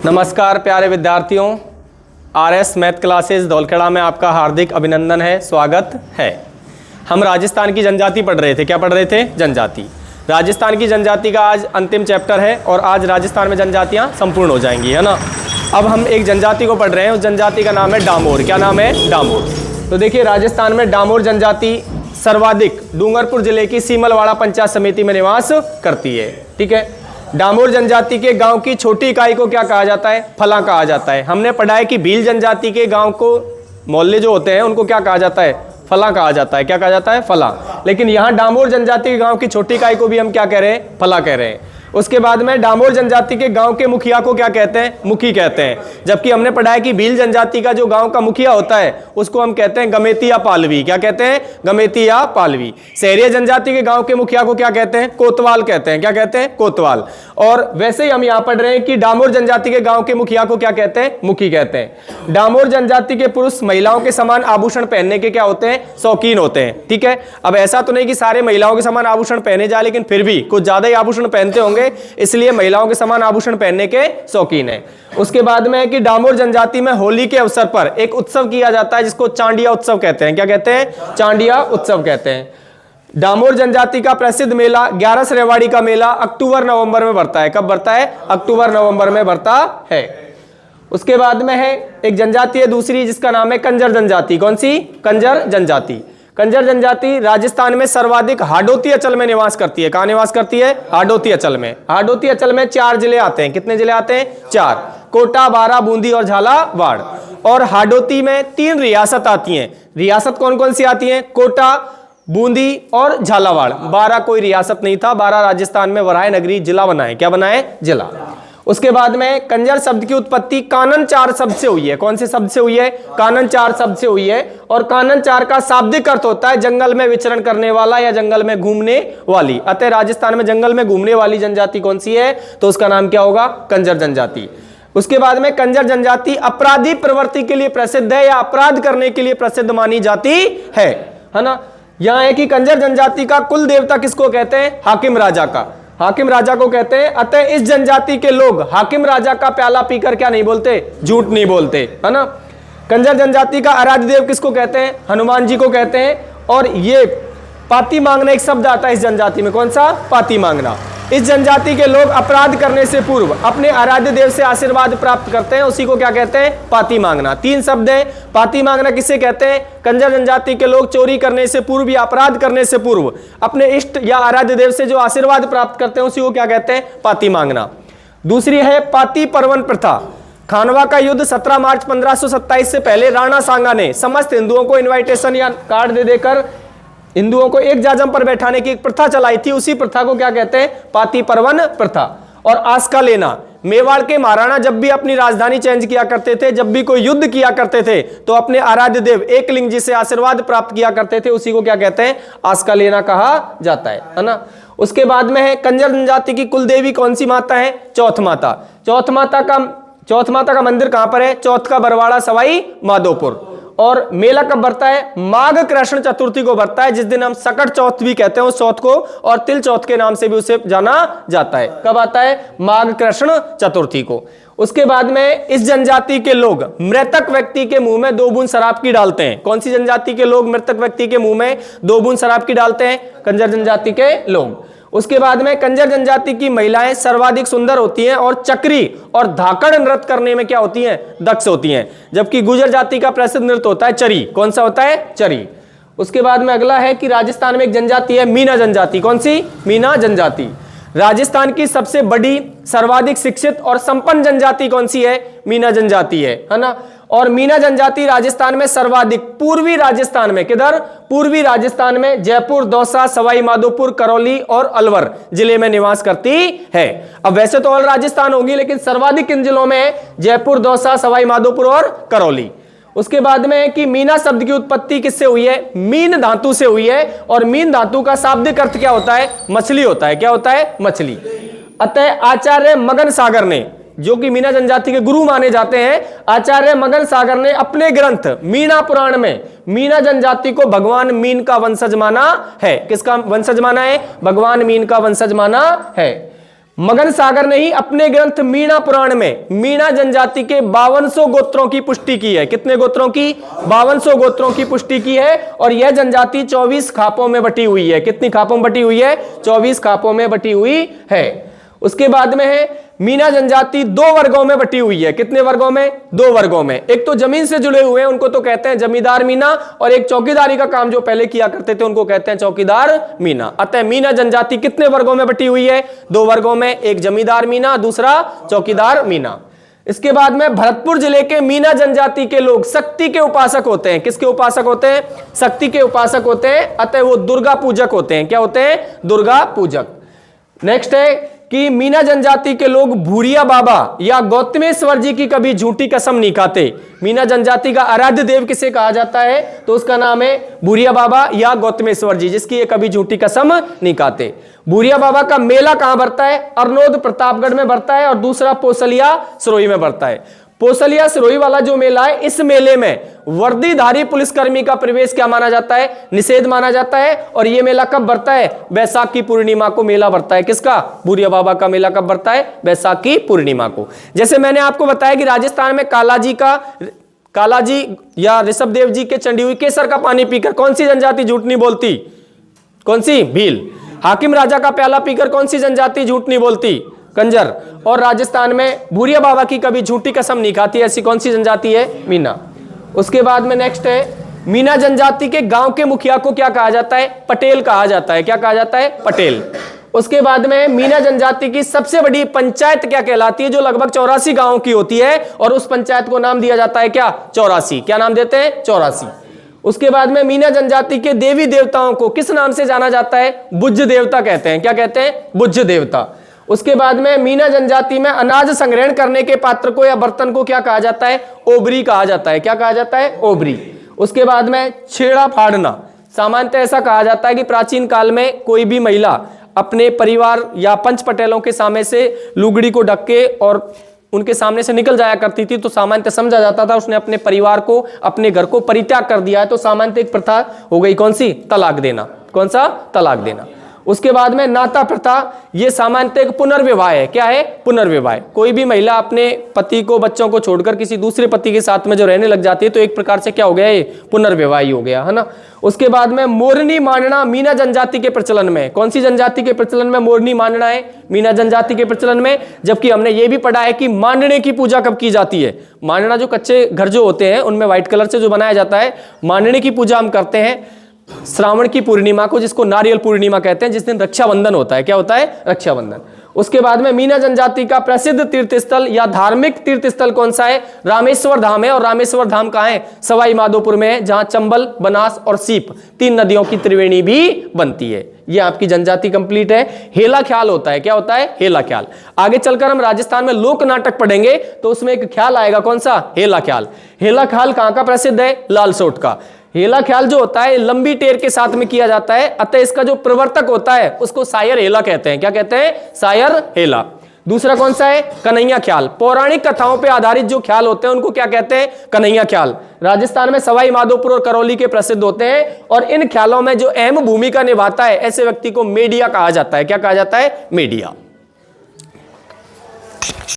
नमस्कार प्यारे विद्यार्थियों, आरएस मैथ क्लासेस धौलखेड़ा में आपका हार्दिक अभिनंदन है, स्वागत है। हम राजस्थान की जनजाति पढ़ रहे थे। क्या पढ़ रहे थे? जनजाति। राजस्थान की जनजाति का आज अंतिम चैप्टर है और आज राजस्थान में जनजातियां संपूर्ण हो जाएंगी, है ना। अब हम एक जनजाति को पढ़ रहे हैं, उस जनजाति का नाम है डामोर। क्या नाम है? डामोर। तो देखिए, राजस्थान में डामोर जनजाति सर्वाधिक डूंगरपुर जिले की सीमलवाड़ा पंचायत समिति में निवास करती है। ठीक है। डामोर जनजाति के गांव की छोटी इकाई को क्या कहा जाता है? फला कहा जाता है। हमने पढ़ा है कि भील जनजाति के गांव को मोहल्ले जो होते हैं उनको क्या कहा जाता है? फला कहा जाता है। क्या कहा जाता है? फला। लेकिन यहाँ डामोर जनजाति के गांव की छोटी इकाई को भी हम क्या कह रहे हैं? फला कह रहे हैं। उसके बाद में डामोर जनजाति के गांव के मुखिया को क्या कहते हैं? मुखी कहते हैं। जबकि हमने पढ़ा है कि भील जनजाति का जो गांव का मुखिया होता है उसको हम कहते हैं गमेती या पालवी। क्या कहते हैं? गमेती या पालवी। शहरी जनजाति के गांव के मुखिया को क्या कहते हैं? कोतवाल कहते हैं। क्या कहते हैं? कोतवाल। और वैसे ही हम यहाँ पढ़ रहे हैं कि डामोर जनजाति के गांव के मुखिया को क्या कहते हैं? मुखी कहते हैं। डामोर जनजाति के पुरुष महिलाओं के समान आभूषण पहनने के क्या होते हैं? शौकीन होते हैं। ठीक है। अब ऐसा तो नहीं कि सारे महिलाओं के समान आभूषण पहने जाए, लेकिन फिर भी कुछ ज्यादा ही आभूषण पहनते होंगे, इसलिए महिलाओं के समान आभूषण पहनने के शौकीन है। उसके बाद में है कि डामोर जनजाति में होली के अवसर पर एक उत्सव किया जाता है जिसको चांडिया उत्सव कहते हैं। क्या कहते हैं? चांडिया उत्सव कहते हैं। डामोर जनजाति का प्रसिद्ध मेला 11 रेवाड़ी का मेला अक्टूबर नवंबर में बढ़ता है। कब बढ़ता है? अक्टूबर नवंबर में बढ़ता है। उसके बाद में है एक जनजाति है दूसरी जिसका नाम है कंजर जनजाति। कौन सी? कंजर जनजाति। कंजर जनजाति राजस्थान में सर्वाधिक हाडोती अंचल में निवास करती है। कहां निवास करती है? हाडोती अंचल में। हाडोती अंचल में 4 जिले आते हैं। कितने जिले आते हैं? 4। कोटा, बारा, बूंदी और झालावाड़। और हाडोती में 3 रियासत आती हैं। रियासत कौन कौन सी आती हैं? कोटा, बूंदी और झालावाड़। बारा कोई रियासत नहीं था, बारा राजस्थान में वराय नगरी जिला बना है। क्या बना है? जिला। उसके बाद में कंजर शब्द की उत्पत्ति कानन 4 शब्द से हुई है। कौन से शब्द से हुई है? कानन 4 शब्द से हुई है। और कानन 4 का शाब्दिक अर्थ होता है जंगल में विचरण करने वाला या जंगल में घूमने वाली। अतः राजस्थान में जंगल में घूमने वाली जनजाति कौन सी है? तो उसका नाम क्या होगा? कंजर जनजाति। उसके बाद में कंजर जनजाति अपराधी प्रवृत्ति के लिए प्रसिद्ध है या अपराध करने के लिए प्रसिद्ध मानी जाती है ना। यहां है कि कंजर जनजाति का कुल देवता किसको कहते हैं? हाकिम राजा का। हाकिम राजा को कहते हैं। अतः इस जनजाति के लोग हाकिम राजा का प्याला पीकर क्या नहीं बोलते? झूठ नहीं बोलते, है ना। कंजर जनजाति का आराध्य देव किसको कहते हैं? हनुमान जी को कहते हैं। और ये पाती मांगना एक शब्द आता है इस जनजाति में। कौन सा? पाती मांगना। इस जनजाति के लोग अपराध करने से पूर्व अपने आराध्य देव से आशीर्वाद प्राप्त करते हैं, उसी को क्या कहते हैं? पाती मांगना। 3 शब्द है। पाती मांगना किसे कहते हैं? कंजर जनजाति के लोग चोरी करने से पूर्व या अपराध करने से पूर्व अपने इष्ट या आराध्य देव से जो आशीर्वाद प्राप्त करते हैं उसी को क्या कहते हैं? पाती मांगना। दूसरी है पाती पर्वन प्रथा। खानवा का युद्ध 17 मार्च 1527 से पहले राणा सांगा ने समस्त हिंदुओं को इन्विटेशन या कार्ड दे देकर हिंदुओं को एक जाजम पर बैठाने की एक प्रथा चलाई थी। उसी प्रथा को क्या कहते हैं? पाती पर्वन प्रथा। और आस्का लेना। मेवाड़ के महाराणा जब भी अपनी राजधानी चेंज किया करते थे, जब भी कोई युद्ध किया करते थे, तो अपने आराध्य देव एकलिंग जी से आशीर्वाद प्राप्त किया करते थे, उसी को क्या कहते हैं? आस्का लेना कहा जाता है ना। उसके बाद में है कंजर जनजाति की कुल देवी कौन सी माता है? चौथ माता। चौथ माता का मंदिर कहां पर है? चौथ का बरवाड़ा, सवाई माधोपुर। और मेला कब बढ़ता है? माघ कृष्ण चतुर्थी को बढ़ता है, जिस दिन हम सकट चौथ भी कहते हैं उस चौथ को, और तिल चौथ के नाम से भी उसे जाना जाता है। कब आता है? माघ कृष्ण चतुर्थी को। उसके बाद में इस जनजाति के लोग मृतक व्यक्ति के मुंह में 2 बूंद शराब की डालते हैं। कौन सी जनजाति के लोग मृतक व्यक्ति के मुंह में 2 बूंद शराब की डालते हैं? कंजर जनजाति के लोग। उसके बाद में कंजर जनजाति की महिलाएं सर्वाधिक सुंदर होती हैं और चक्री और धाकड़ नृत्य करने में क्या होती हैं? दक्ष होती हैं। जबकि गुर्जर जाति का प्रसिद्ध नृत्य होता है चरी। कौन सा होता है? चरी। उसके बाद में अगला है कि राजस्थान में एक जनजाति है मीना जनजाति। कौन सी? मीना जनजाति। राजस्थान की सबसे बड़ी, सर्वाधिक शिक्षित और संपन्न जनजाति कौन सी है? मीना जनजाति है ना। और मीना जनजाति राजस्थान में सर्वाधिक पूर्वी राजस्थान में, किधर? पूर्वी राजस्थान में जयपुर, दौसा, सवाई माधोपुर, करौली और अलवर जिले में निवास करती है। अब वैसे तो ऑल राजस्थान होगी, लेकिन सर्वाधिक किन जिलों में? जयपुर, दौसा, सवाई माधोपुर और करौली। उसके बाद में कि मीना शब्द की उत्पत्ति किससे हुई है? मीन धातु से हुई है। और मीन धातु का शाब्दिक अर्थ क्या होता है? मछली होता है। क्या होता है? मछली। अतः आचार्य मगन सागर ने, जो कि मीना जनजाति के गुरु माने जाते हैं, आचार्य मगन सागर ने अपने ग्रंथ मीना पुराण में मीना जनजाति को भगवान मीन का वंशज माना है। किसका वंशज माना है? भगवान मीन का वंशज माना है। मगन सागर ने ही अपने ग्रंथ मीणा पुराण में मीणा जनजाति के 5200 गोत्रों की पुष्टि की है। कितने गोत्रों की? 5200 गोत्रों की पुष्टि की है। और यह जनजाति 24 खापों में बटी हुई है। कितनी खापों में बटी हुई है? 24 खापों में बटी हुई है। उसके बाद में है मीणा जनजाति 2 वर्गों में बटी हुई है। कितने वर्गों में? 2 वर्गों में। एक तो जमीन से जुड़े हुए हैं, उनको तो कहते हैं जमींदार मीणा, और एक चौकीदारी का काम जो पहले किया करते थे उनको कहते हैं चौकीदार मीणा। अतः मीणा जनजाति कितने वर्गों में बटी हुई है? 2 वर्गों में, एक जमींदार मीणा, दूसरा चौकीदार मीणा। इसके बाद में भरतपुर जिले के मीणा जनजाति के लोग शक्ति के उपासक होते हैं। किसके उपासक होते हैं? शक्ति के उपासक होते हैं। अतः वो दुर्गा पूजक होते हैं। क्या होते हैं? दुर्गा पूजक। नेक्स्ट है कि मीणा जनजाति के लोग भूरिया बाबा या गौतमेश्वर जी की कभी झूठी कसम नहीं खाते। मीणा जनजाति का आराध्य देव किसे कहा जाता है? तो उसका नाम है भूरिया बाबा या गौतमेश्वर जी, जिसकी ये कभी झूठी कसम नहीं खाते। भूरिया बाबा का मेला कहां भरता है? अरनोद प्रतापगढ़ में भरता है, और दूसरा पोसलिया सिरोही में भरता है। पोसलिया सिरोही वाला जो मेला है, इस मेले में वर्दीधारी पुलिसकर्मी का प्रवेश क्या माना जाता है? निषेध माना जाता है। और यह मेला कब भरता है? बैसाख की पूर्णिमा को मेला भरता है। किसका? भूरिया बाबा का मेला कब भरता है? बैसाख की पूर्णिमा को। जैसे मैंने आपको बताया कि राजस्थान में कालाजी या ऋषभदेव जी के चंडी हुई केसर का पानी पीकर कौन सी जनजाति झूठ नहीं बोलती? कौन सी? भील। हाकिम राजा का प्याला पीकर कौन सी जनजाति झूठ नहीं बोलती? कंजर। और राजस्थान में भूरिया बाबा की कभी झूठी कसम नहीं खाती, ऐसी कौन सी जनजाति है? मीणा। उसके बाद में नेक्स्ट है मीणा जनजाति के गांव के मुखिया को क्या कहा जाता है? पटेल कहा जाता है। क्या कहा जाता है? पटेल। उसके बाद में मीणा जनजाति की सबसे बड़ी पंचायत क्या कहलाती है? जो लगभग 84 गांवों की होती है, और उस पंचायत को नाम दिया जाता है क्या? 84। क्या नाम देते हैं? 84। उसके बाद में मीणा जनजाति के देवी देवताओं को किस नाम से जाना जाता है? बुज्ज देवता कहते हैं। क्या कहते हैं? बुज्ज देवता। उसके बाद में मीणा जनजाति में अनाज संग्रहण करने के पात्र को या बर्तन को क्या कहा जाता है? ओबरी कहा जाता है। क्या कहा जाता है? ओबरी। उसके बाद में छेड़ा फाड़ना, सामान्यतः ऐसा कहा जाता है कि प्राचीन काल में कोई भी महिला अपने परिवार या पंच पटेलों के सामने से लुगड़ी को ढक के और उनके सामने से निकल जाया करती थी, तो सामान्यतः समझा जाता था उसने अपने परिवार को, अपने घर को परित्याग कर दिया है। तो सामान्यतः एक प्रथा हो गई, कौन सी? तलाक देना। कौन सा? तलाक देना। उसके बाद में नाता प्रथा, ये सामान्यतः एक पुनर्विवाह है। क्या है? पुनर्विवाह। कोई भी महिला अपने पति को, बच्चों को छोड़कर किसी दूसरे पति के साथ में जो रहने लग जाती है, तो एक प्रकार से क्या हो गया? ये पुनर्विवाह ही हो गया, है ना। उसके बाद में मोरनी मानना मीणा जनजाति के प्रचलन में। कौन सी जनजाति के प्रचलन में मोरनी मानना है? मीणा जनजाति के प्रचलन में। जबकि हमने ये भी पढ़ा है कि मांडने की पूजा कब की जाती है? मांडना जो कच्चे घर जो होते हैं उनमें व्हाइट कलर से जो बनाया जाता है, मांडने की पूजा हम करते हैं श्रावण की पूर्णिमा को, जिसको नारियल पूर्णिमा कहते हैं, जिस दिन रक्षाबंधन होता है। क्या होता है? रक्षाबंधन। उसके बाद में मीणा जनजाति का प्रसिद्ध तीर्थस्थल या धार्मिक तीर्थस्थल कौन सा है? रामेश्वर धाम है। और रामेश्वर धाम कहाँ है? सवाई माधोपुर में है, जहां चंबल, बनास और सीप 3 नदियों की त्रिवेणी भी बनती है। ये आपकी जनजाति कंप्लीट है। हेला ख्याल होता है। क्या होता है? हेला ख्याल। आगे चलकर हम राजस्थान में लोक नाटक पढ़ेंगे, तो उसमें एक ख्याल आएगा, कौन सा? हेला ख्याल। हेला ख्याल कहां का प्रसिद्ध है? लालसोट का। हेला ख्याल जो होता है लंबी टेर के साथ में किया जाता है, अतः इसका जो प्रवर्तक होता है उसको सायर हेला कहते हैं। क्या कहते हैं? सायर हेला। दूसरा कौन सा है? कन्हैया ख्याल। पौराणिक कथाओं पे आधारित जो ख्याल होते हैं उनको क्या कहते हैं? कन्हैया ख्याल। राजस्थान में सवाई माधोपुर और करौली के प्रसिद्ध होते हैं, और इन ख्यालों में जो अहम भूमिका निभाता है, ऐसे व्यक्ति को मेडिया कहा जाता है। क्या कहा जाता है? मेडिया।